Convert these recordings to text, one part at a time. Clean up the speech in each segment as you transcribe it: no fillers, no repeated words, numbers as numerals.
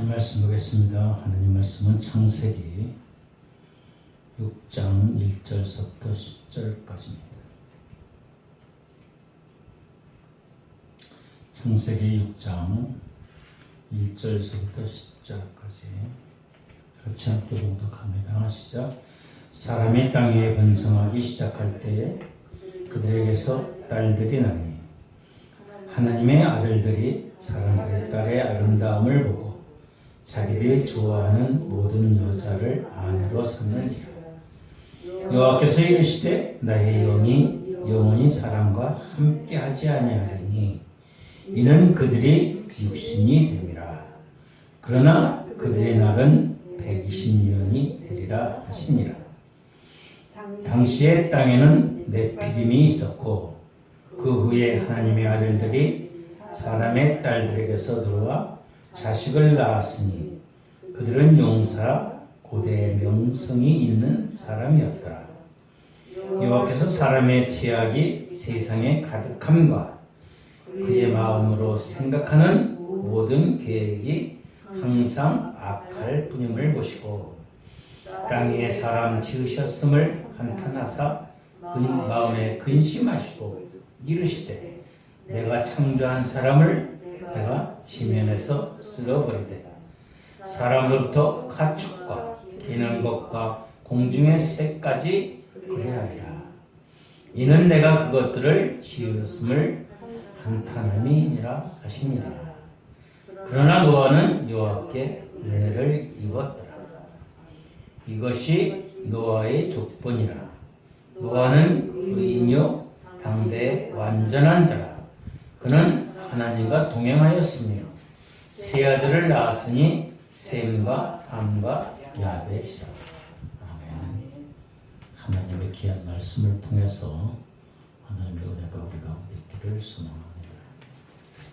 하나님 말씀 보겠습니다. 하나님 말씀은 창세기 6장 1절서부터 10절까지입니다. 창세기 6장 1절서부터 10절까지 같이 함께 봉독합니다. 시작. 사람이 땅 위에 번성하기 시작할 때에 그들에게서 딸들이 나니 하나님의 아들들이 사람들의 딸의 아름다움을 보고 자기들이 좋아하는 모든 여자를 아내로 삼는지라. 여호와께서 이르시되 나의 영이 영원히 사람과 함께하지 아니하리니 이는 그들이 육신이 됨이라. 그러나 그들의 날은 120년이 되리라 하시니라. 당시에 땅에는 네피림이 있었고 그 후에 하나님의 아들들이 사람의 딸들에게서 들어와 자식을 낳았으니 그들은 용사 고대 명성이 있는 사람이었더라. 여호와께서 사람의 죄악이 세상에 가득함과 그의 마음으로 생각하는 모든 계획이 항상 악할 뿐임을 보시고 땅 위에 사람 지으셨음을 한탄하사 마음에 근심하시고 이르시되 내가 창조한 사람을 내가 지면에서 쓸어버리되 사람으로부터 가축과 기는 것과 공중의 새까지 그리하리라. 이는 내가 그것들을 지었음을 한탄함이니라 하시니라. 그러나 노아는 여호와께 은혜를 입었더라. 이것이 노아의 족본이라. 노아는 의인요 당대의 완전한 자라. 그는 하나님과 동행하였으며 세 아들을 낳았으니 셈과 함과 야벳이라. 아멘. 하나님의 귀한 말씀을 통해서 하나님의 은혜가 우리 가운데 있기를 소망합니다.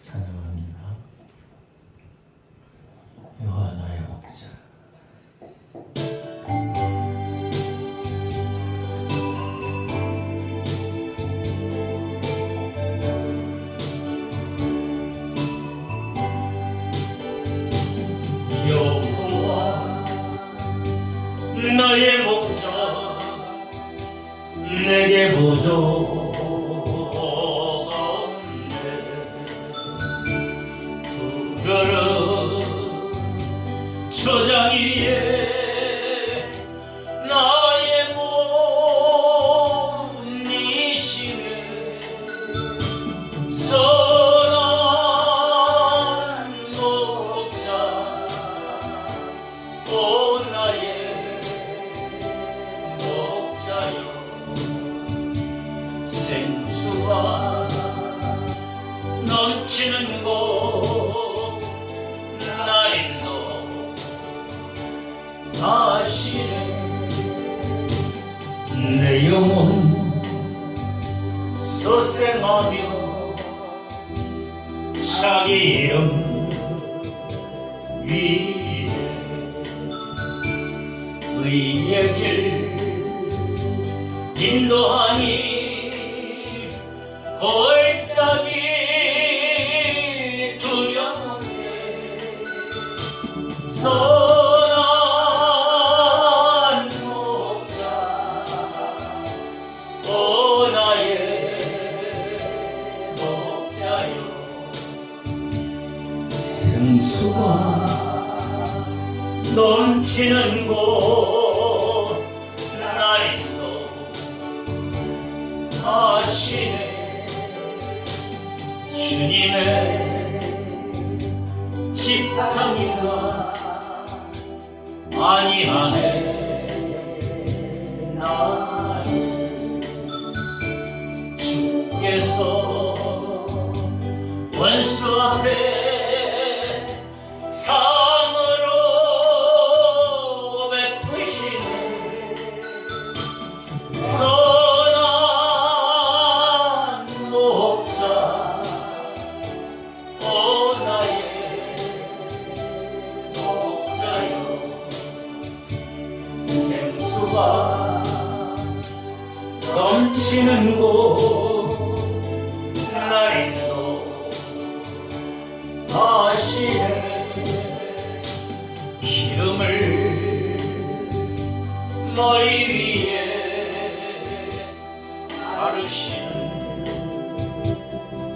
찬양합니다. 여호와 나의 목자. 여호와 나의 목자 내게 부족함 없네. 그들은 초장 위에 나의 못 이시네. 오 나의 목자여. 생수가 넘치는 곳 나인도 아시네. 내 영혼 소생하며 자기 이름 위에 의의 길 인도하니 골짜기 두렵네. 선한 목자 오 나의 목자여. 생수가 넘치는 곳 나인도 아시네. 주님의 지팡이가 아니하네. 나는 주께서 원수 앞에 상으로 베푸시네. 선한 목자 오 나의 목자여. 생수가 넘치는 곳 나인도 아시네. 머리 위에 바르시는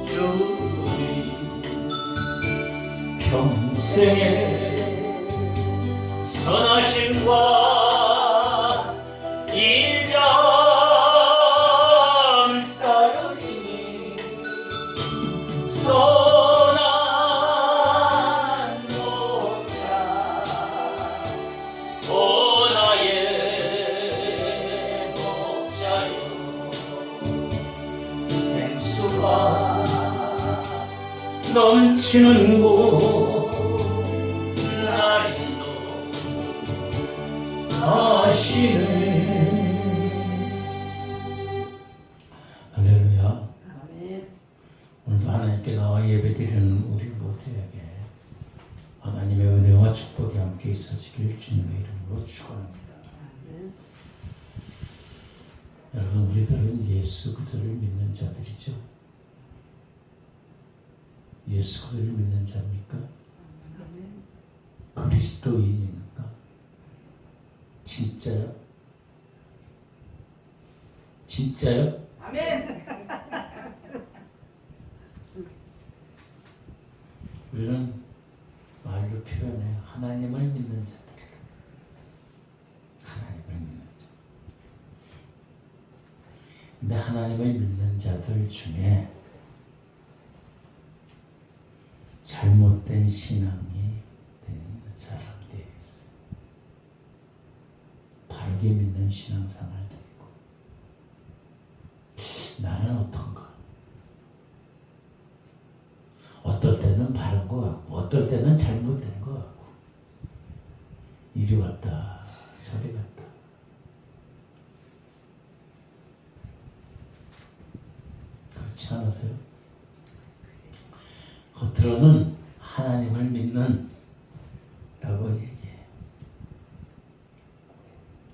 주님 평생의 선하심과 인정 따르니 선한 목자 오 나의 목자여 생수가 넘치는 곳 날 인도하시네. 할렐루야. 아멘. 오늘도 하나님께 나와 예배드리는 우리 모두에게 하나님의 은혜와 축복이 함께 있어지길 주님의 이름으로 축원합니다. 아멘. 여러분, 우리들은 예수 그리스도를 믿는 자들이죠. 예수 그리스도를 믿는 자입니까? 아멘. 그리스도인입니까? 진짜요? 진짜요? 아멘. 우리는 말로 표현해 하나님을 믿는 자들. 하나님을 믿는 자. 근데 하나님을 믿는 자들 중에 잘못된 신앙이 되는 사람들이 있어요. 바르게 믿는 신앙생활도 있고. 나는 어떤가? 어떨 때는 바른 것 같고 어떨 때는 잘못된 것 같고 이리 왔다 저리 갔다. 그렇지 않으세요? 겉으로는 하나님을 믿는 라고 얘기해.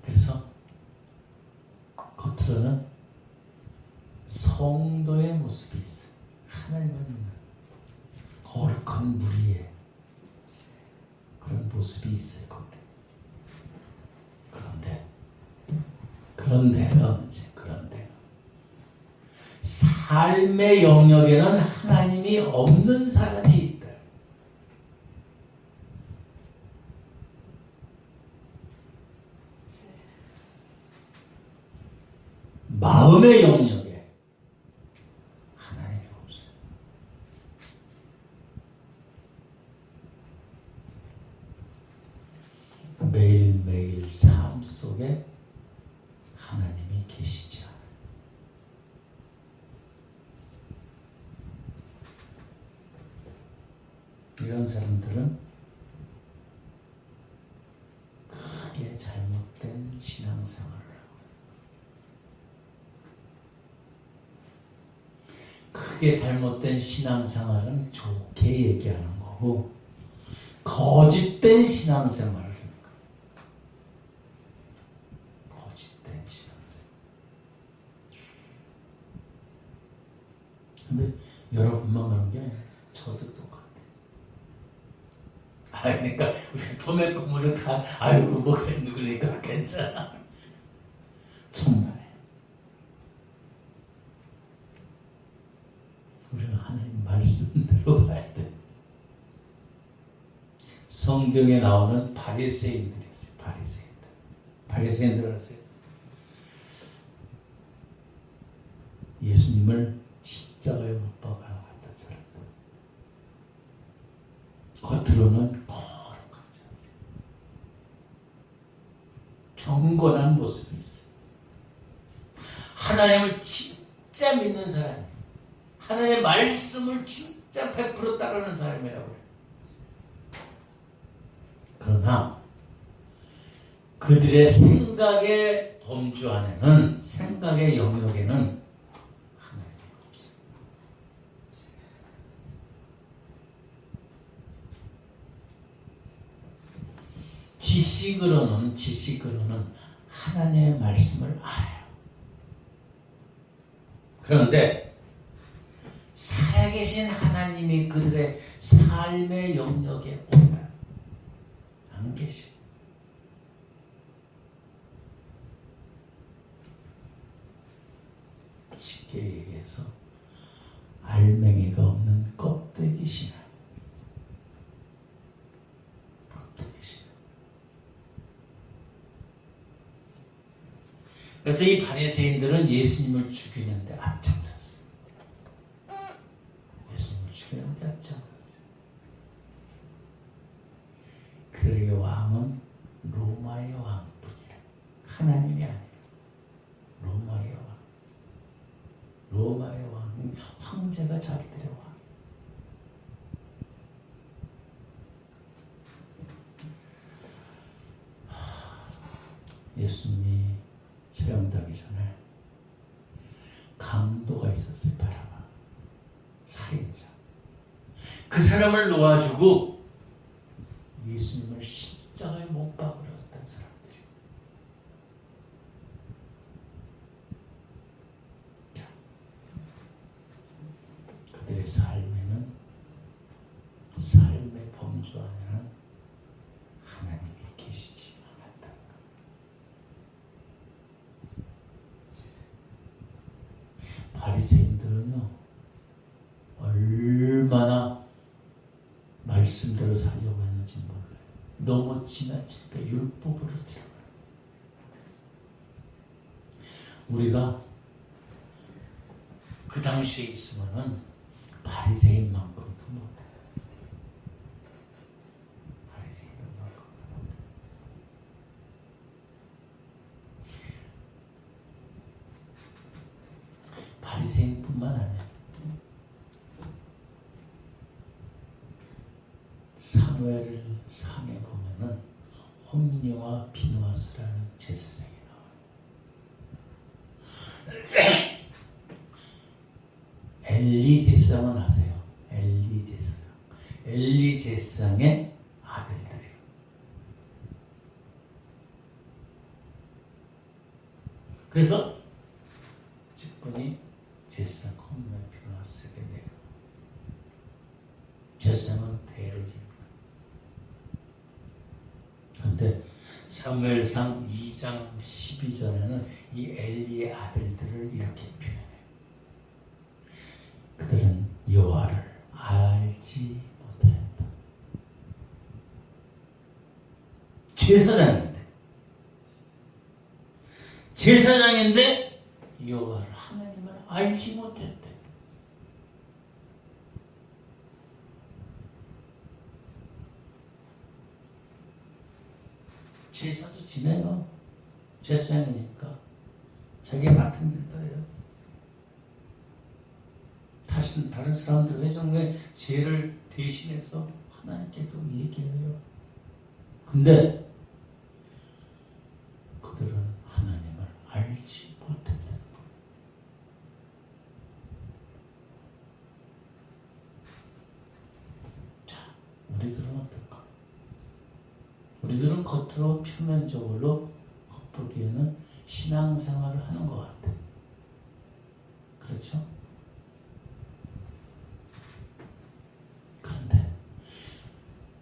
그래서 겉으로는 성도의 모습이 있어요. 하나님을 믿는 거룩한 무리의 그런 모습이 있어요. 겉에. 그런데가 문제. 그런데 삶의 영역에는 하나님이 없는 사람이 있다. 마음의 영역에 하나님이 없어요. 매일매일 삶 속에 하나님이 계시지 않아요. 이런 사람들은 크게 잘못된 신앙생활을 하고 크게 잘못된 신앙생활은 좋게 얘기하는 거고 거짓된 신앙생활을 하는 거예요. 거짓된 신앙생활. 근데 여러분만 그런 게 아니라 저도 똑같아요. 그러니까 우리 도매 건물을 다 아이고 목사님도 그러니까 괜찮아. 정말에 우리는 하나님 말씀대로 가야 돼. 성경에 나오는 바리새인들이 있어요. 바리새인들 아세요? 예수님을 십자가에 못 박아 갖다 잘랐다. 겉으로는 거룩하죠. 경건한 모습이 있어요. 하나님을 진짜 믿는 사람, 하나님의 말씀을 진짜 100% 따르는 사람이라고 해요. 그러나 그들의 생각의 범주 안에는, 생각의 영역에는 하나님이 없어요. 지식으로는 하나님의 말씀을 알아요. 그런데 살아계신 하나님이 그들의 삶의 영역에 온다. 안 계시. 쉽게 얘기해서 알맹이가 없는 껍데기 신앙. 껍데기 신앙. 그래서 이 바리새인들은 예수님을 죽이는데 앞장섰어요. 예수님을 죽이는데 앞장섰어요. 그들의 왕은 로마의 왕뿐이라. 하나님이 아니라 로마의 왕. 로마의 왕이 황제가 자기들의 왕. 예수님이 처형되기 전에 강도가 있었어요. 바라바 살인자. 그 사람을 놓아주고 예수님을 십자가에 못 박으려던 사람들이. 그들의 삶에는 삶의 범주 안에는 하나님이 계시지 않았다. 바리새인들은요 얼마나 말씀대로 살려고 했는지 몰라요. 너무 지나치니까 율법으로 들어가요. 우리가 그 당시에 있으면은 바리새인만큼도 못해. 바리새인만큼도 못해. 바리새인뿐만 아니라 사무엘상에 보면은 홈리와 비누아스라는 제사장이 나와요. 엘리 제사장은 아세요? 엘리 제사장. 엘리 제사장의 아들들이요. 그래서 직분이 제사장 홈리와 비누아스에게 내려. 제사장은 대를 지는. 그런데 사무엘상 2장 12절에는 이 엘리의 아들들을 이렇게 표현해요. 그들은 여호와를 알지 못하였다. 제사장인데 여호와를 하나님을 알지 못했대. 제사도 지내요. 제사장이니까 자기 맡은 일도 해요. 다른 사람들 회중의 죄를 대신해서 하나님께도 얘기해요. 근데 그들은 하나님을 알지 못했다는 거예요. 자, 우리들은 어떨까? 우리들은 겉으로 표면적으로 겉보기에는 신앙생활을 하는 것 같아. 그렇죠? 그런데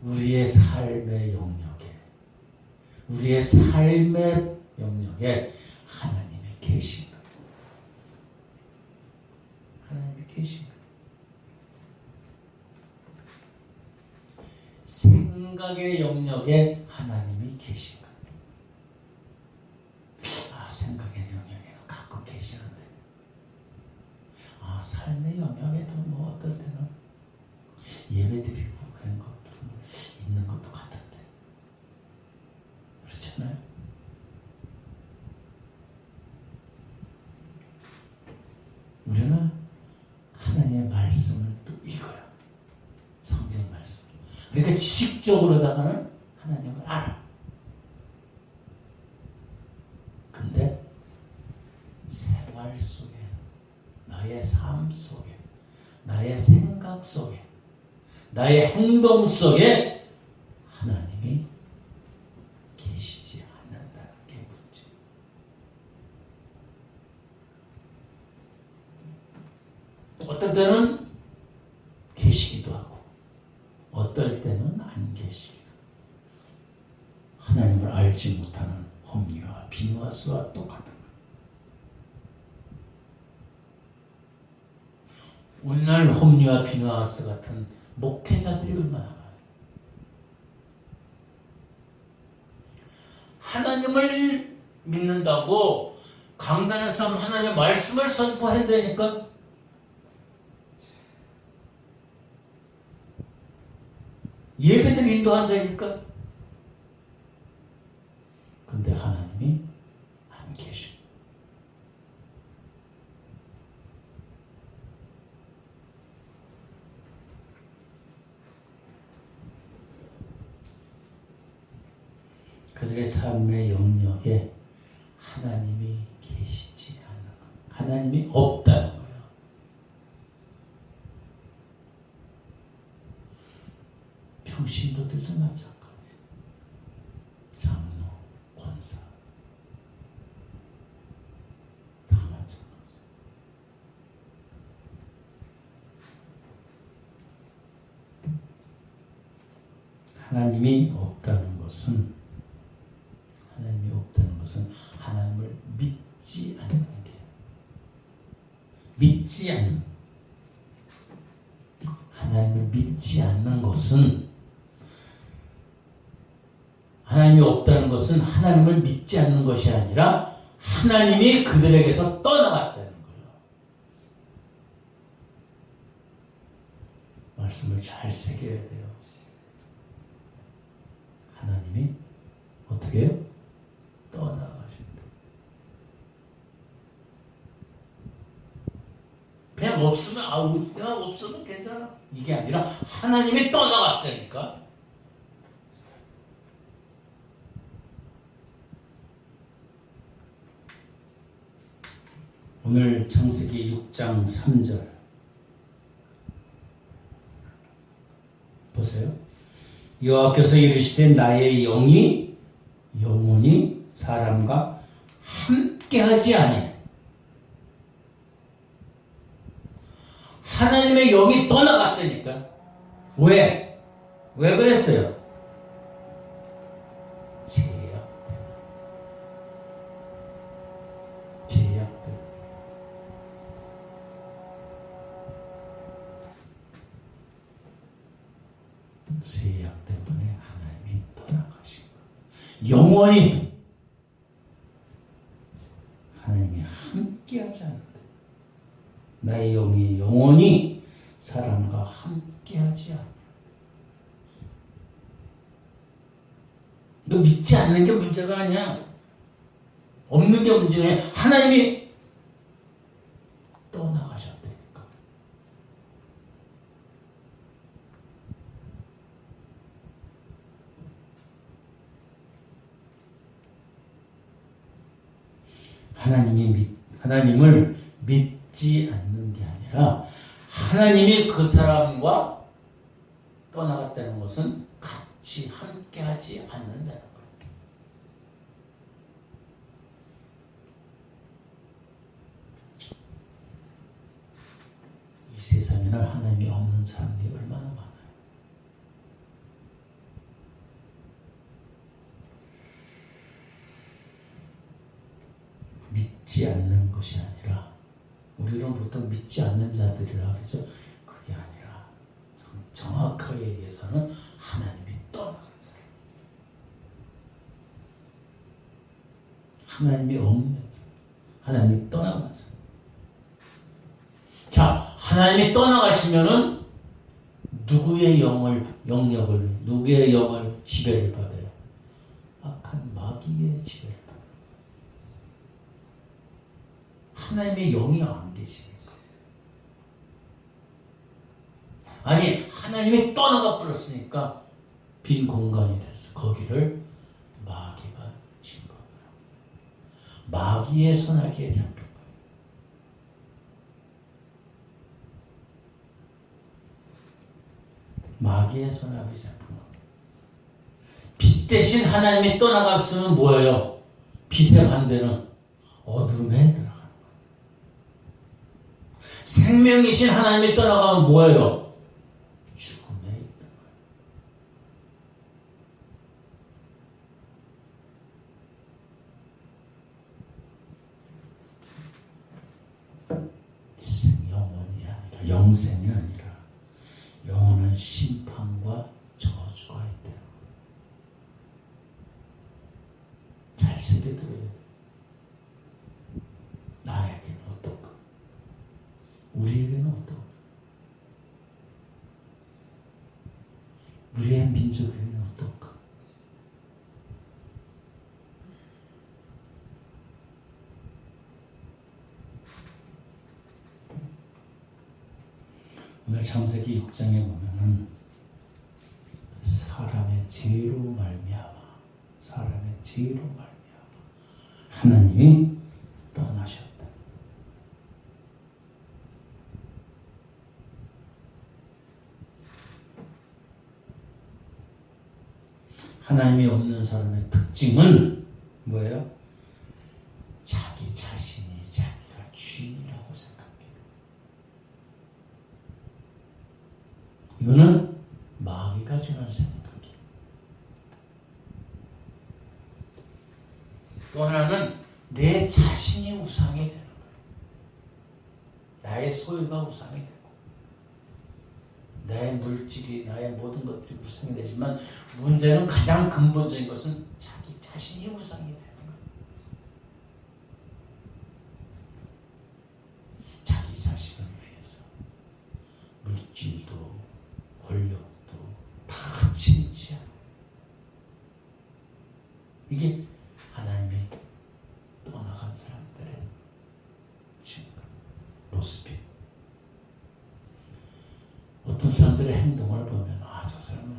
우리의 삶의 영역에 하나님이 계신 거예요. 하나님이 계신 거예요. 생각의 영역에 하나님이 계신 거예요. 생각의 영역에는 가끔 계시는데 삶의 영역에도 뭐 어떨 때는 예배드리고 그런 것도 있는 것도 같은데 그렇잖아요. 우리는 하나님의 말씀을 또 읽어요. 성경 말씀. 그러니까 지식적으로다가는 하나님을 알아. 근데 생활 속에, 나의 삶 속에, 나의 생각 속에, 나의 행동 속에 하나님이 계시지 않는다는 게 문제. 어떨 때는 계시기도 하고 어떨 때는 안 계시기도 하고. 하나님을 알지 못하는 홈리와 비누아스와 똑같은 거예요. 오늘날 홈리와 비누하우스 같은 목회자들이 얼마나 많아요. 하나님을 믿는다고 강단에서 하나님의 말씀을 선포한다니까. 예배들 인도한다니까. 근데 하나님이 안 계셔. 그들의 삶의 영역에 하나님이 계시지 않는 것, 하나님이 없다는 거예요. 평신도들도 마찬가지. 장로, 권사 다 마찬가지. 하나님이 없다는 것은 하나님을 믿지 않는 게, 하나님을 믿지 않는 것은, 하나님이 없다는 것은 하나님을 믿지 않는 것이 아니라 하나님이 그들에게서 떠나갔다는 거예요. 말씀을 잘 새겨야 돼요. 하나님이 어떻게 해요? 떠나가신다. 그냥 없으면 괜찮아. 이게 아니라 하나님이 떠나갔다니까. 오늘 창세기 6장 3절 보세요. 여호와께서 이르시되 나의 영이 영원히 사람과 함께하지 아니하니. 하나님의 영이 떠나갔다니까. 왜 그랬어요? 죄악들. 죄악 때문에 하나님이 떠나가신 거예요. 영원히 하나님이 함께하지 않는다. 나의 영이 영원히 사람과 함께하지 않는다. 너 믿지 않는 게 문제가 아니야. 없는 게 문제가 아니야. 하나님이 떠나가셨다니까. 하나님을 믿지 않는 게 아니라 하나님이 그 사람과 떠나갔다는 것은 같이 함께하지 않는다는 거예요. 이 세상에는 하나님이 없는 사람들이 얼마나 많아요. 믿지 않는 것이 아니라, 우리는 보통 믿지 않는 자들이라 그러죠. 그게 아니라 정확하게 얘기해서는 하나님이 떠나간 사람, 하나님이 없는 사람, 하나님이 떠나간 사람. 자, 하나님이 떠나가시면은 누구의 영역을, 누구의 영을 지배를 받아요? 악한 마귀의 지배를. 하나님의 영이 안 계시니까. 아니, 하나님이 떠나가 버렸으니까 빈 공간이 됐어. 거기를 마귀가 침범을 하고 마귀의 선악기에 잡힌 거예요. 마귀의 선악기에 잡힌 거예요. 빛 대신 하나님이 떠나갔으면 뭐예요? 빛의 반대는 어둠에 들어가. 생명이신 하나님이 떠나가면 뭐예요? 죽음에 있는 거예요. 영원이 아니라 영생이 아니라 영원한 심판과 저주가 있대요. 잘 새겨 들어야 돼. 나에게는 어떨까? 우리에게는 어떨까? 우리의 민족에게는 어떨까? 오늘 창세기 6장에 보면은 사람의 죄로 말미암아 하나님이 떠나셨다. 하나님이 없는 사람의 특징은 뭐예요? 자기 자신이 자기가 주인이라고 생각해요. 이거는 마귀가 주는 생각이에요. 또 하나는 내 자신이 우상이 되는 거예요. 나의 소유가 우상이 되고 나의 물질이 나의 모든 것들이 우상이 되지만 문제는 가장 근본적인 것은 자기 자신이 우상이 되는 거예요. 자기 자신을 위해서 물질도 권력도 다 지니치하고 이게 하나님이 떠나간 사람들의 증거 모습이 어떤 사람들의 행동을 보면 저 사람은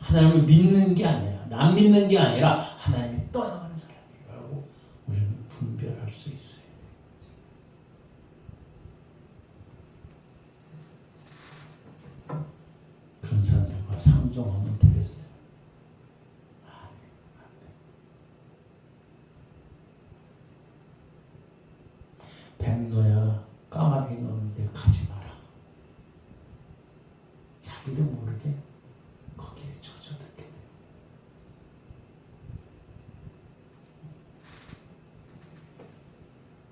하나님을 믿는 게 아니라 남 믿는 게 아니라 하나님이 떠나가는 사람이라고 우리는 분별할 수 있어요. 그런 사람들과 상종하면 되겠어요? 안 돼. 백로야 까마귀 노는데 가지 마라. 자기도 모르게 거기에 젖어들게 돼요.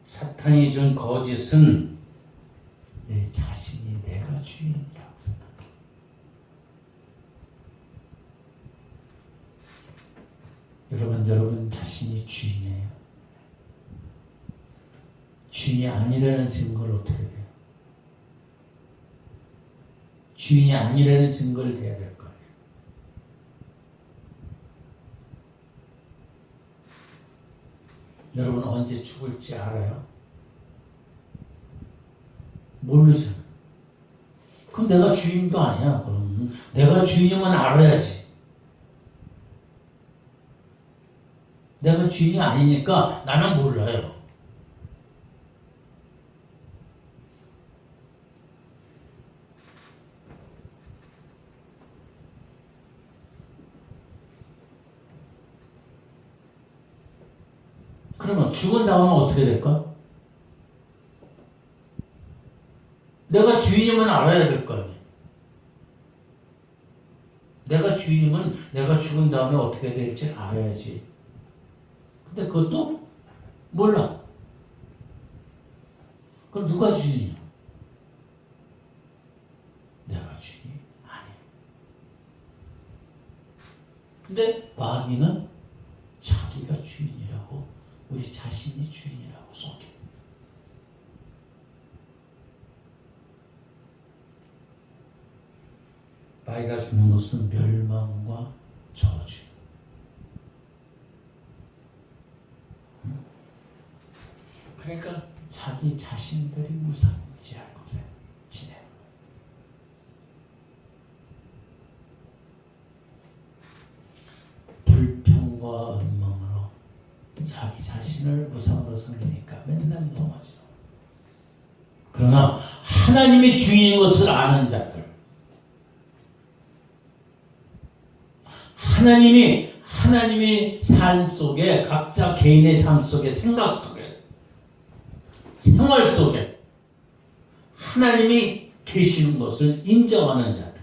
사탄이 준 거짓은 내 자신이 내가 주인이라고 생각해. 여러분 자신이 주인이에요. 주인이 아니라는 증거를 어떻게 돼요? 주인이 아니라는 증거를 대야 될 거 아니에요. 여러분 언제 죽을지 알아요? 모르죠. 그럼 내가 주인도 아니야. 그럼 내가 주인이면 알아야지. 내가 주인이 아니니까 나는 몰라요. 그러면 죽은 다음에 어떻게 될까? 내가 주인이면 알아야 될 거 아니에요. 내가 주인이면 내가 죽은 다음에 어떻게 될지 알아야지. 근데 그것도 몰라. 그럼 누가 주인이야? 내가 주인이 아니야. 근데 마귀는 자기가 주인이라고 우리 자신이 주인이라고 속여. 마귀가 주는 것은 멸망과 저주. 그러니까 자기 자신들이 우상지할 것에 지내요. 불평과 원망으로 자기 자신을 우상으로 섬기니까 맨날 넘어져. 그러나 하나님이 주인인 것을 아는 자들, 하나님이 삶 속에 각자 개인의 삶 속에 생각 속에 생활 속에 하나님이 계시는 것을 인정하는 자들,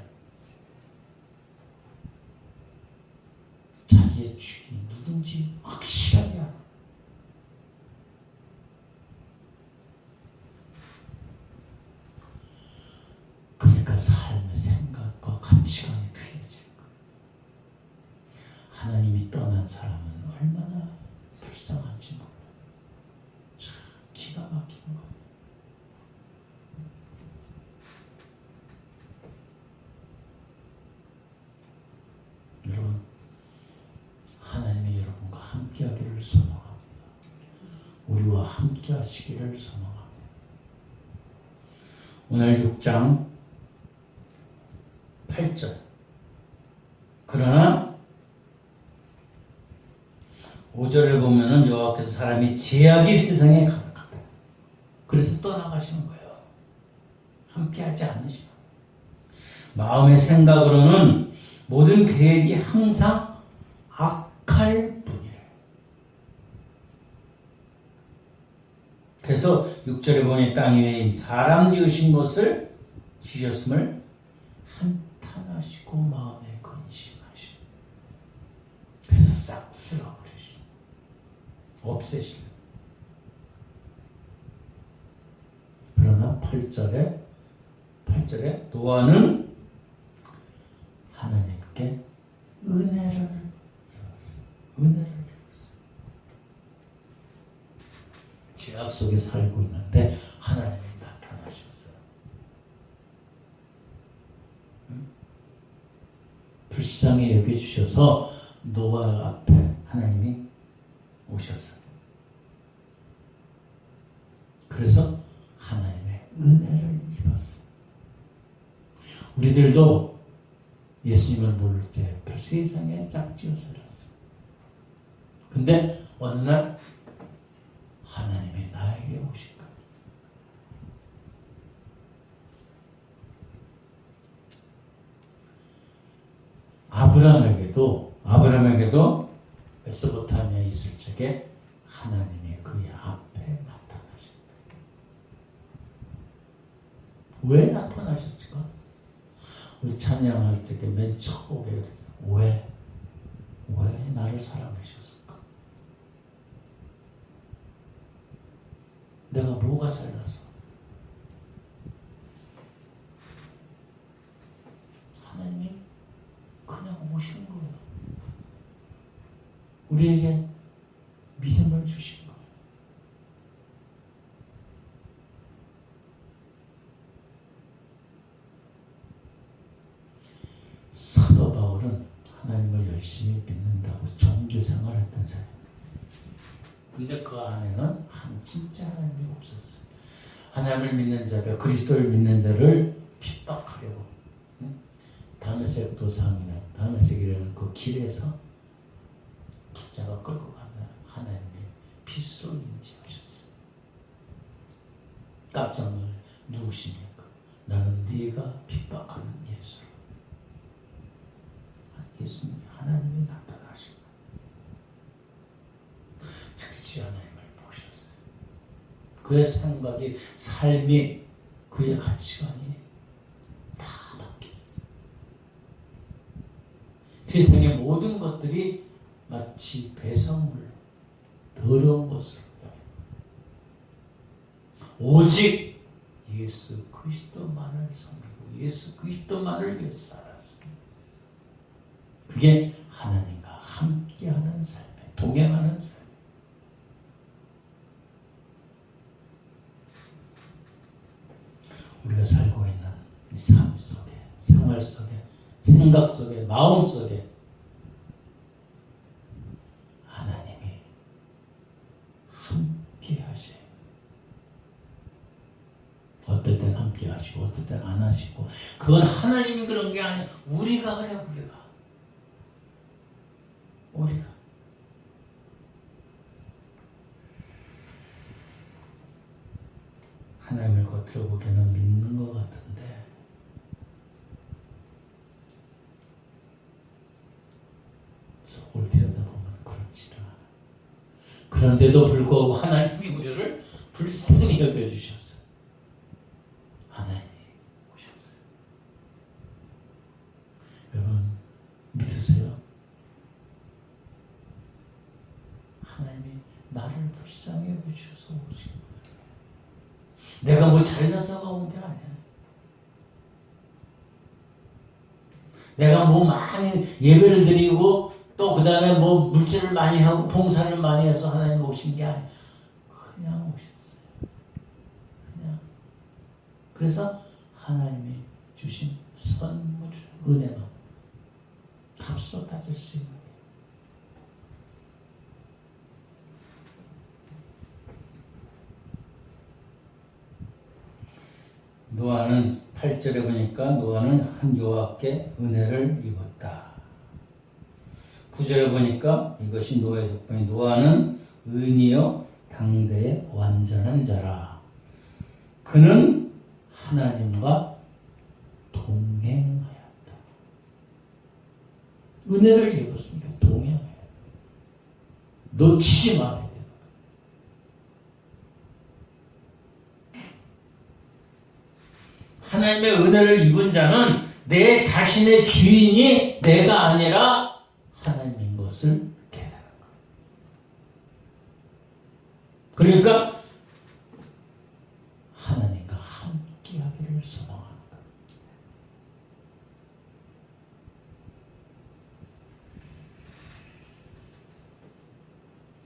자기의 주인이 누군지 확실하게 알아. 하나님이 떠난 사람은 얼마나 불쌍한지 몰라요. 참 기가 막히는 거예요. 여러분, 하나님이 여러분과 함께하기를 소망합니다. 우리와 함께하시기를 소망합니다. 오늘 6장 8절. 그러나 5절을 보면은 여호와께서 사람이 죄악이 세상에 가득하다. 그래서 떠나가시는 거예요. 함께하지 않으시고. 마음의 생각으로는 모든 계획이 항상 악할 뿐이에요. 그래서 6절에 보니 땅 위에 사람 지으신 것을 지으셨음을 한탄하시고 마음에 근심하시고, 그래서 싹 쓸어버리시고 없애시고. 그러나 8절에 노아는 하나님께 은혜를 입었어요. 은혜를 입었어요. 죄악 속에 살고 있는데 하나님이 나타나셨어요. 불쌍히 여겨주셔서 노아 앞에 하나님이 오셨어요. 그래서 하나님의 은혜를 입었어요. 우리들도 예수님을 모를 때 별 세상에 짝지어 살았어요. 근데 어느 날 하나님이 나에게 오신 거예요. 아브라함에게도 메소포타미아에 있을 적에 하나님이 그의 앞에 나타나셨다. 왜 나타나셨을까? 우리 찬양할 때 맨 처음에 왜 나를 사랑하셨을까? 내가 뭐가 잘나서? 하나님이 그냥 오신 거예요. 우리에게 믿음을 주신 거예요. 사도 바울은 하나님을 열심히 믿는다고 종교생활을 했던 사람이에요. 근데 그 안에는 진짜 하나님이 없었어요. 하나님을 믿는 자들, 그리스도를 믿는 자를 핍박하려고 다메섹 도상이나 다메섹이라는 그 길에서 붙잡아 끌고 가면 하나님의 빛으로 인지하셨어요. 깜짝 놀래. 누구십니까? 나는 네가 핍박하는 예수로. 예수님이 하나님이 나타나시고 즉시 하나님을 보셨어요. 그의 생각이, 삶이, 그의 가치관이 다 바뀌었어요. 세상의 모든 것들이 마치 배설물로 더러운 것으로 오직 예수 그리스도만을 섬기고 예수 그리스도만을 위해서 살았습니다. 그게 하나님과 함께하는 삶, 동행하는 삶. 우리가 살고 있는 이 삶 속에, 생활 속에, 생각 속에, 마음 속에 하나님이 함께 하셔요. 어떨 땐 함께 하시고 어떨 땐 안 하시고, 그건 하나님이 그런 게 아니라 우리가 그래요. 우리가 하나님을 겉으로 보기에는 믿는 것 같은데 속을 들여다보면 그렇지도 않아. 그런데도 불구하고 하나님이 우리를 불쌍히 여겨주셨어요. 하나님이 오셨어요. 여러분 믿으세요? 하나님이 나를 불쌍히 여겨주셔서 오신 거예요. 내가 뭐 잘나서가 온 게 아니야. 내가 뭐 많이 예배를 드리고 또 그 다음에 뭐 물질을 많이 하고 봉사를 많이 해서 하나님 오신 게 아니에요. 그냥 오셨어요. 그냥. 그래서 하나님이 주신 선물, 은혜는 값으로 따질 수 있는 거예요. 노아는 8절에 보니까 노아는 한 여호와께 은혜를 입었다. 9절에 보니까 이것이 노아의 덕분에 노아는 의인이요 당대의 완전한 자라. 그는 하나님과 동행하였다. 은혜를 입었으니까 동행해야 돼. 놓치지 말아야 돼. 하나님의 은혜를 입은 자는 내 자신의 주인이 내가 아니라 하나님인 것을 깨달은 거예요. 그러니까 하나님과 함께하기를 소망하는 거예요.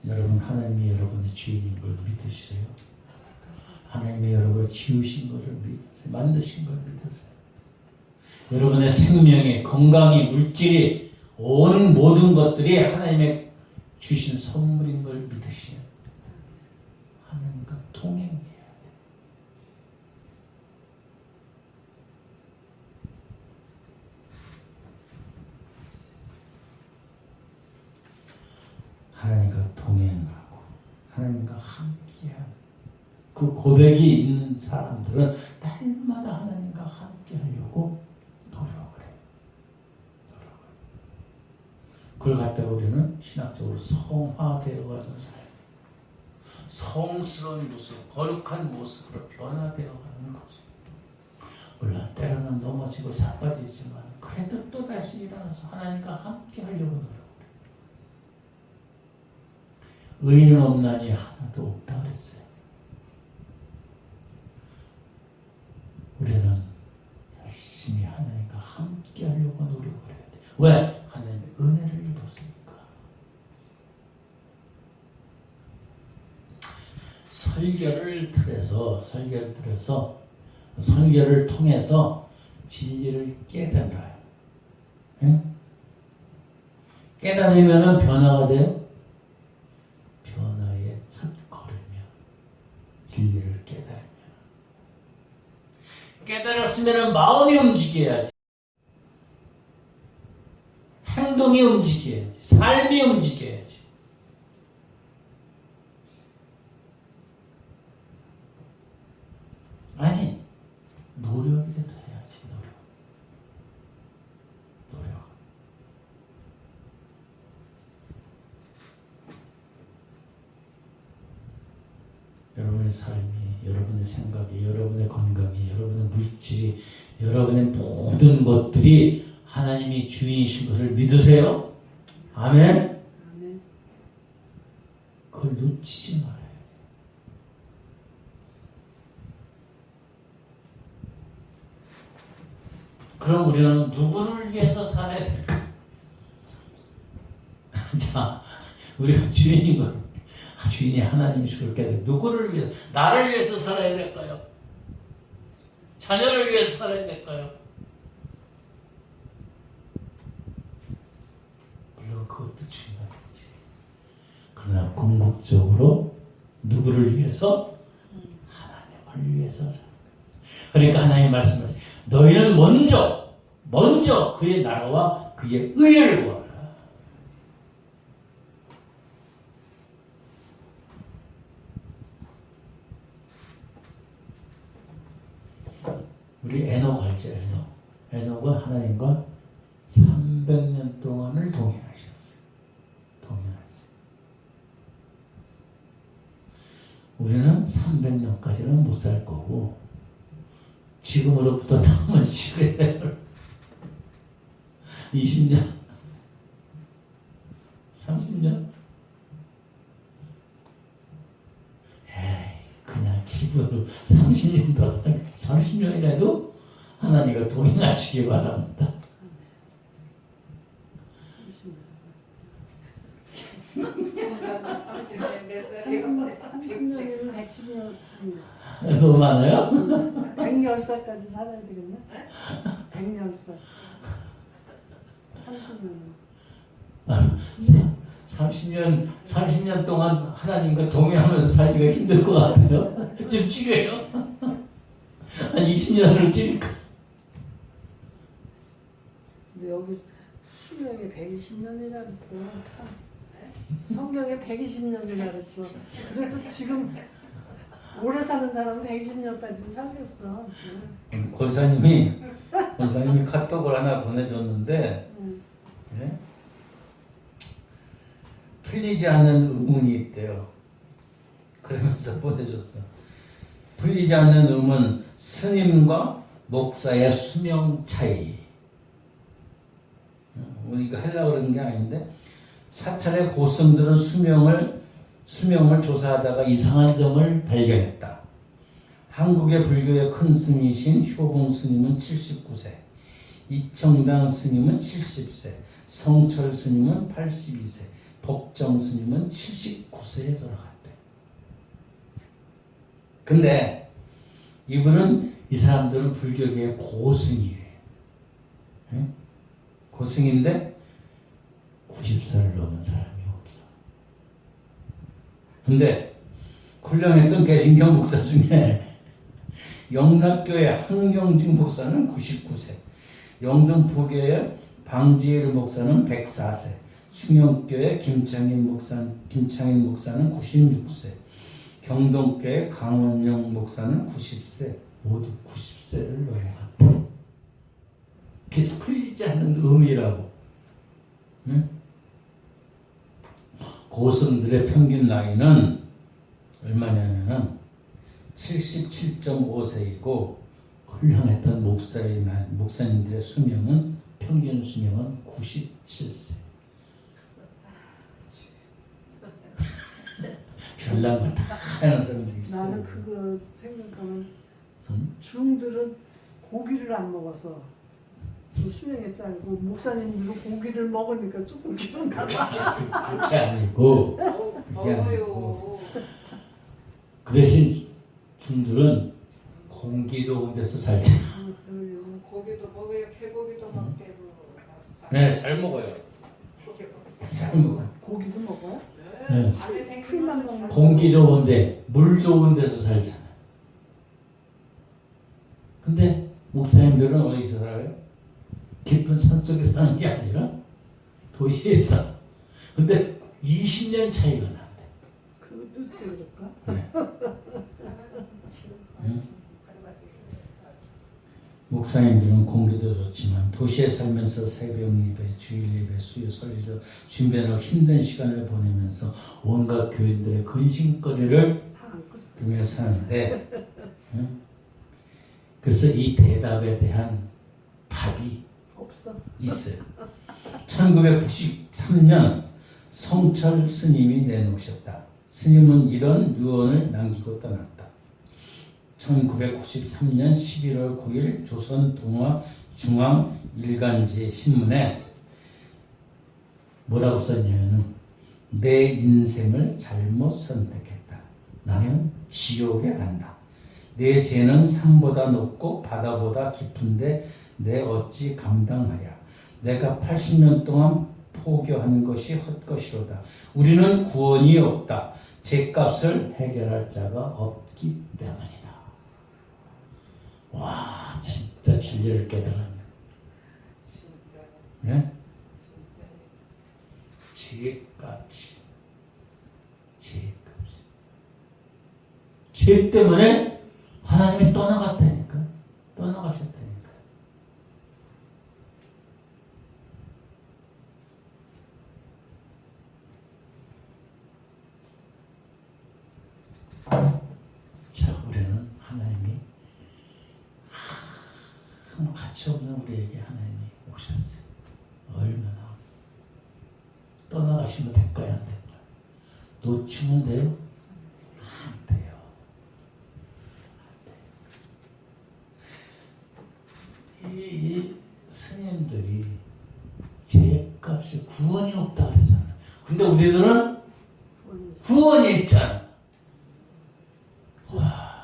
여러분, 하나님이 여러분의 주인인 걸 믿으세요? 하나님이 여러분을 지으신 것을 믿으세요? 만드신 걸 믿으세요? 여러분의 생명이, 건강이, 물질이, 온 모든 것들이 하나님의 주신 선물인 걸 믿으시면 하나님과 동행해야 돼요. 하나님과 동행하고 하나님과 함께하는 그 고백이 있는 사람들은 날마다 하나님과 함께하려고 노력을 해요. 그걸 갖다가 우리는 신학적으로 성화되어가는 삶, 성스러운 모습, 거룩한 모습으로 변화되어가는 거죠. 물론 때로는 넘어지고 자빠지지만 그래도 또다시 일어나서 하나님과 함께하려고 노력을 해요. 의인은 없나니 하나도 없다 그랬어요. 우리는 열심히 하나님과 함께 하려고 노력을 해야 돼. 왜? 하나님의 은혜를 입었으니까. 설교를 통해서 진리를 깨달아요. 응? 깨달으면 변화가 돼요. 변화의 첫 걸음이야. 진리를 깨달으면. 깨달았으면 마음이 움직여야지. 행동이 움직여야지. 삶이 움직여야지. 아니, 노력이라도 해야지. 노력. 여러분의 삶이, 여러분의 생각이, 여러분의 건강이, 여러분의 물질이, 여러분의 모든 것들이 하나님이 주인이신 것을 믿으세요? 아멘? 아멘. 그걸 놓치지 말아야 돼요. 그럼 우리는 누구를 위해서 살아야 될까? 자, 우리가 주인인 걸, 주인이 하나님이시고 그렇게 누구를 위해서, 나를 위해서 살아야 될까요? 자녀를 위해서 살아야 될까요? 물론 그것도 중요하겠지. 그러나 궁극적으로 누구를 위해서? 하나님을 위해서 살아. 그러니까 하나님 말씀하시 너희는 먼저 그의 나라와 그의 의를 구하라. 우리 에녹 알죠? 에녹은 하나님과 300년 동안을 동행하셨어요. 우리는 300년까지는 못 살 거고 지금으로부터 남은 시간을 20년, 30년? 에이, 그냥 기분으로 30년이라도 하나님과 동행하시기 바랍니다. 30년이면 110년, 너무 많아요? 110살까지 살아야 되겠네. 110살. 30년. 30년 동안 하나님과 동행하면서 살기가 힘들 것 같아요. 좀 줄여요. 한 20년을 줄일까? 근데 여기 수명이 120년이라 그랬어. 성경에 120년이라 그랬어. 그래서 지금 오래 사는 사람은 120년까지 살겠어. 권사님이 카톡을 하나 보내줬는데 예? 풀리지 않는 의문이 있대요. 그러면서 보내줬어. 풀리지 않는 의문, 스님과 목사의 수명 차이. 우리가 하려고 그런 게 아닌데 사찰의 고승들은 수명을 조사하다가 이상한 점을 발견했다. 한국의 불교의 큰 스님이신 효봉 스님은 79세, 이청당 스님은 70세, 성철 스님은 82세, 복정 스님은 79세에 돌아갔대. 근데 이 사람들은 불교계의 고승이에요. 응? 고승인데 90살을 넘은 사람이 없어. 근데 훌륭했던 개신경 목사 중에 영락교회 한경진 목사는 99세, 영등포교회 방지일 목사는 104세, 충영교회 김창인 목사는 96세, 경동교회 강원영 목사는 90세, 모두 90세를 넘어갔대. 그래서 풀리지 않는 의미라고. 응? 고승들의 평균 나이는 얼마냐면은 77.5세이고 훌륭했던 목사님들의 수명은 평균 수명은 97세. 별난 거 다 하는 사람들이 있어요. 나는 그거 생각하면 중들은 고기를 안 먹어서 좀 수명이 짧고 목사님들은 고기를 먹으니까 조금 기운가 봐. 그게 아니고 그 대신 중들은 공기 좋은 데서 살잖아. 고기도 먹어요. 개고기도 먹대고. 네, 잘 먹어요. 잘 먹어요. 고기도 먹어요? 네. 풀만 먹는 공기 좋은데 물 좋은 데서 살잖아. 근데 목사님들은 어디서 살아요? 깊은 산속에 사는 게 아니라 도시에 살아. 근데 20년 차이가 난대. 그것도 그럴까? 네. 응? 목사님들은 공기도 좋지만 도시에 살면서 새벽 예배, 주일 예배, 수요, 설교 준비하느라 힘든 시간을 보내면서 온갖 교인들의 근심거리를 다 안고 있어. 들며 사는데 응? 그래서 이 대답에 대한 답이 없어. 있어요. 1993년 성철 스님이 내놓으셨다. 스님은 이런 유언을 남기고 떠났다. 1993년 11월 9일 조선 동화 중앙 일간지 신문에 뭐라고 썼냐면 내 인생을 잘못 선택했다. 나는 지옥에 간다. 내 죄는 산보다 높고 바다보다 깊은데 내 어찌 감당하랴. 내가 80년 동안 포교한 것이 헛것이로다. 우리는 구원이 없다. 죄값을 해결할 자가 없기 때문이다. 와, 진짜 진리를 깨달았네. 진짜. 네? 진짜. 죄값이. 죄 때문에 하나님이 떠나갔다니까. 떠나가셨다니까. 자, 우리는 하나님이 아무 가치 없는 우리에게 하나님이 오셨어요. 얼마나 떠나가시면 될까요? 안 될까요? 놓치면 돼요? 안 돼요. 안 돼요. 이 스님들이 죄값이 구원이 없다 그랬잖아요. 근데 우리들은 구원이 있잖아.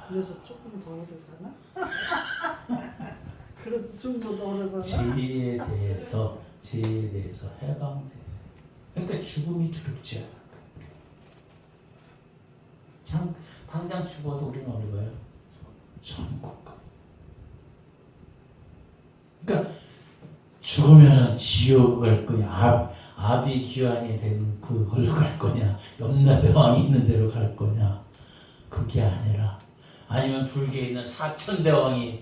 그래서 조금 더 오래 사나? 그래서 숨도 더 오래 사나? 죄에 대해서 해방돼. 그러니까 죽음이 두렵지 않아. 당장 죽어도 우리는 어디 가요? 천국 가. 그러니까 죽으면 지옥 갈 거냐, 아비규환이 되는 그걸로 갈 거냐, 염라대왕이 있는 데로 갈 거냐, 그게 아니라, 아니면 불교에 있는 사천대왕들이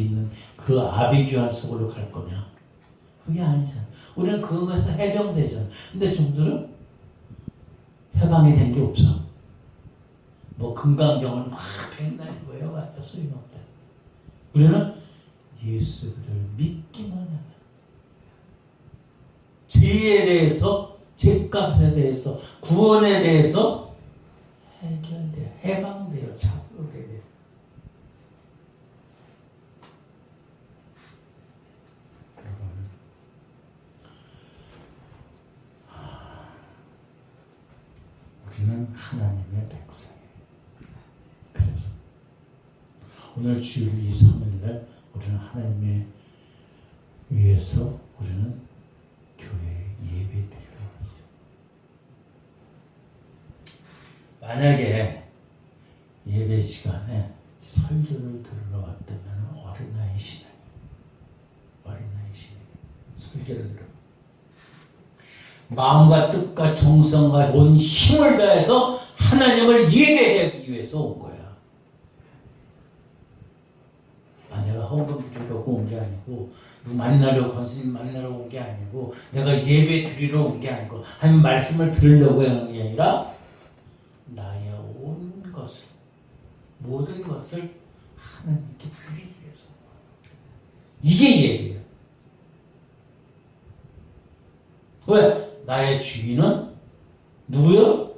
있는 그 아비규환 속으로 갈 거냐, 그게 아니잖아. 우리는 그것에서 해방되잖아. 근데 중들은 해방이 된 게 없어. 뭐 금강경을 막 백날 외워봤자 소용없다. 우리는 예수 그리스도를 믿기만 하면 죄에 대해서, 죄값에 대해서, 구원에 대해서 해결돼요. 해방돼요. 자유하게 돼요. 우리는 하나님의 백성이에요. 그래서 오늘 주일 이 3일날 우리는 하나님의 위해서 우리는 교회에 예배 드리러 왔어요. 만약에 예배 시간에 설교를 들으러 왔다면 어린아이 신앙, 설교를 들어 마음과 뜻과 정성과 온 힘을 다해서 하나님을 예배하기 위해서 온 거야. 내가 헌금 드리려고 온 게 아니고, 누구 만나려고, 권스님 만나려고 온 게 아니고, 내가 예배 드리러 온 게 아니고, 하나님 말씀을 들으려고 하는 게 아니라 나의 온 것을, 모든 것을 하나님께 드리기 위해서 온 거야. 이게 예배예요. 왜? 나의 주인은 누구요?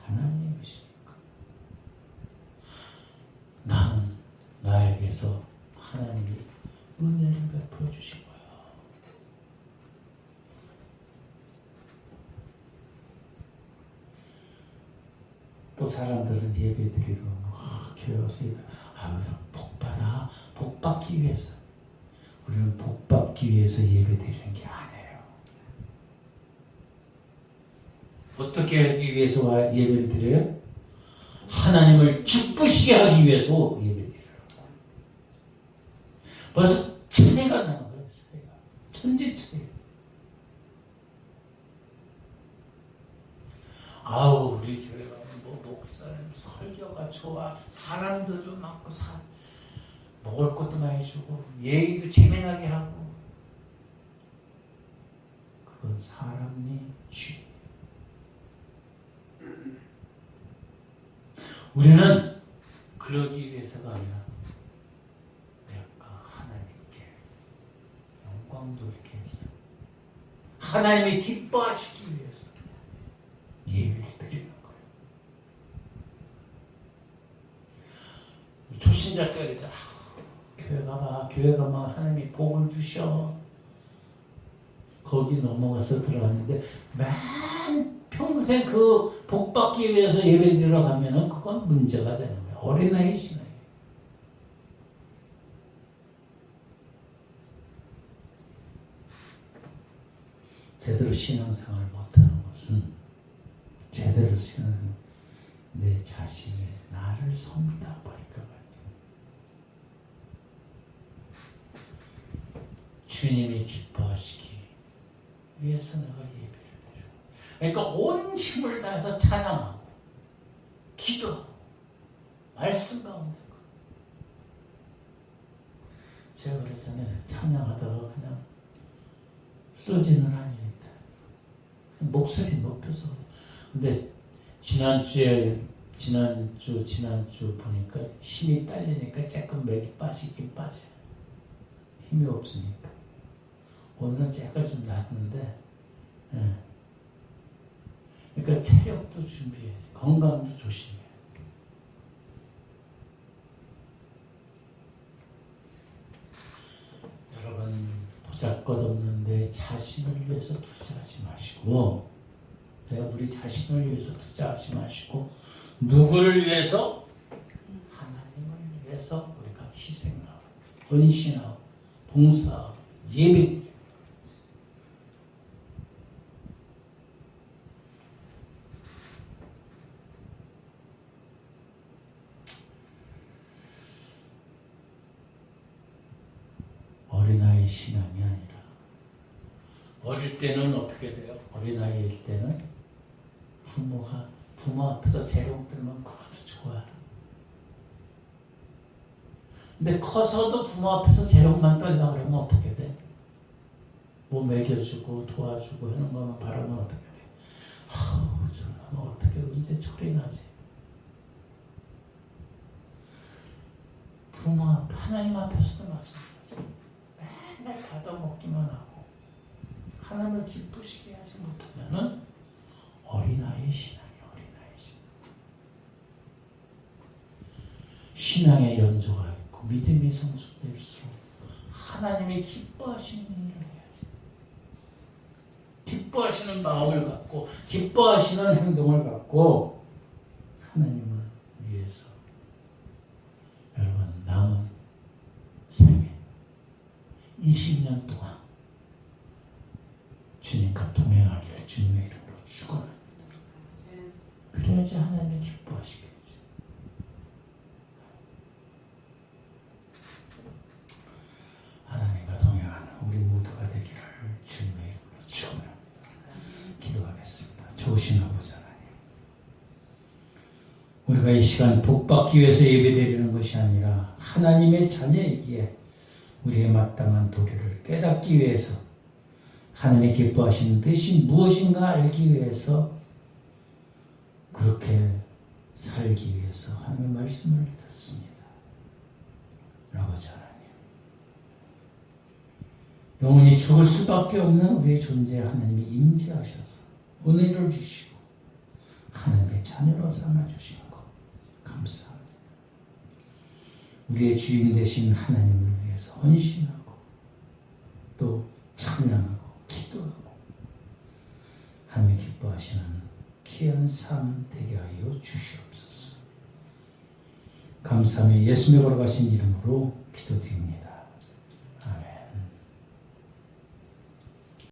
하나님이시니까. 나는 나에게서 하나님이 은혜를 베풀어 주신 거야. 또 사람들은 예배 드리러 교회 와서 복받아, 복받기 위해서. 우리는 복받기 위해서 예배 드리는 게 아니에요. 어떻게 하기 위해서 예배를 드려요? 하나님을 기쁘시게 하기 위해서 예배를 드려요. 벌써 차이가 나는 거예요. 차이가. 천지 차이. 아우 우리 교회가 뭐 목사님 설교가 좋아, 사람들도 많고 먹을 것도 많이 주고 얘기도 재미나게 하고, 그건 사람이 죄. 우리는 그러기 위해서가 아니라 내가 하나님께 영광 돌리기 위해서, 하나님이 기뻐하시기 위해서 예배를 드리는 거예요. 초신자들 그러자, 교회 가면 하나님이 복을 주셔. 거기 넘어가서 들어갔는데 평생 그 복 받기 위해서 예배 드리러 가면은 그건 문제가 되는 거예요. 어린아이 신앙이에요. 제대로 신앙생활을 못하는 것은, 제대로 신앙생활, 내 자신이 나를 섬기다 보니까 주님이 기뻐하시기 위해서 내가 예배를 드려. 그러니까 온 힘을 다해서 찬양하고 기도하고 말씀 가운데. 제가 그러잖아요. 찬양하다가 그냥 쓰러지는 아닙니다. 목소리 높여서. 근데 지난주 보니까 힘이 딸리니까 조금 맥이 빠지긴 빠져요. 힘이 없으니까. 오늘은 약간 좀 낫는데, 예. 그러니까 체력도 준비해야지. 건강도 조심해. 여러분, 보잘것없는 내 자신을 위해서 투자하지 마시고, 때요. 우리 자신을 위해서 투자하지 마시고 누구를 위해서? 하나님을 위해서 우리가 희생하고 헌신하고 봉사하고 예배드리고 어린아이 신앙이 아니라 어릴 때는 어떻게 돼요? 어린아이일 때는 부모 앞에서 재롱 들면 그것도 좋아. 근데 커서도 부모 앞에서 재롱만 떨려 그러면 어떻게 돼? 뭐 먹여주고 도와주고 하는 거만 바라면 어떻게 돼? 아우 저놈 어떻게 언제 철이 나지? 부모 앞, 하나님 앞에서도 마찬가지. 맨날 받아먹기만 하고 하나님을 기쁘시게 하지 못하면은 어린아이 신앙이 어린아이 신앙의 연조가 있고 믿음이 성숙될수록 하나님이 기뻐하시는 일을 해야지. 기뻐하시는 마음을 갖고 기뻐하시는 행동을 갖고 하나님을 위해서 여러분 남은 생애 20년 동안 주님과 동행하기를 주님의 이름으로 축원합니다. 그래야지 하나님이 기뻐하시겠지. 하나님과 동행하는 우리 모두가 되기를 주님의 이름으로 축원합니다. 기도하겠습니다. 좋으신 아버지 하나님, 우리가 이 시간 복받기 위해서 예배드리는 것이 아니라 하나님의 자녀이기에 우리의 마땅한 도리를 깨닫기 위해서 하나님이 기뻐하시는 뜻이 무엇인가 알기 위해서 그렇게 살기 위해서 하나님의 말씀을 듣습니다. 아버지 하나님, 영원히 죽을 수밖에 없는 우리의 존재에 하나님이 임재하셔서 은혜를 주시고 하나님의 자녀로 삼아주신 것 감사합니다. 우리의 주인 되신 하나님을 위해서 헌신하고 또 찬양하고 기도하고 하나님이 기뻐하시는 귀한 삶 되게 하여 주시옵소서. 감사하며 예수님의 걸어가신 이름으로 기도드립니다.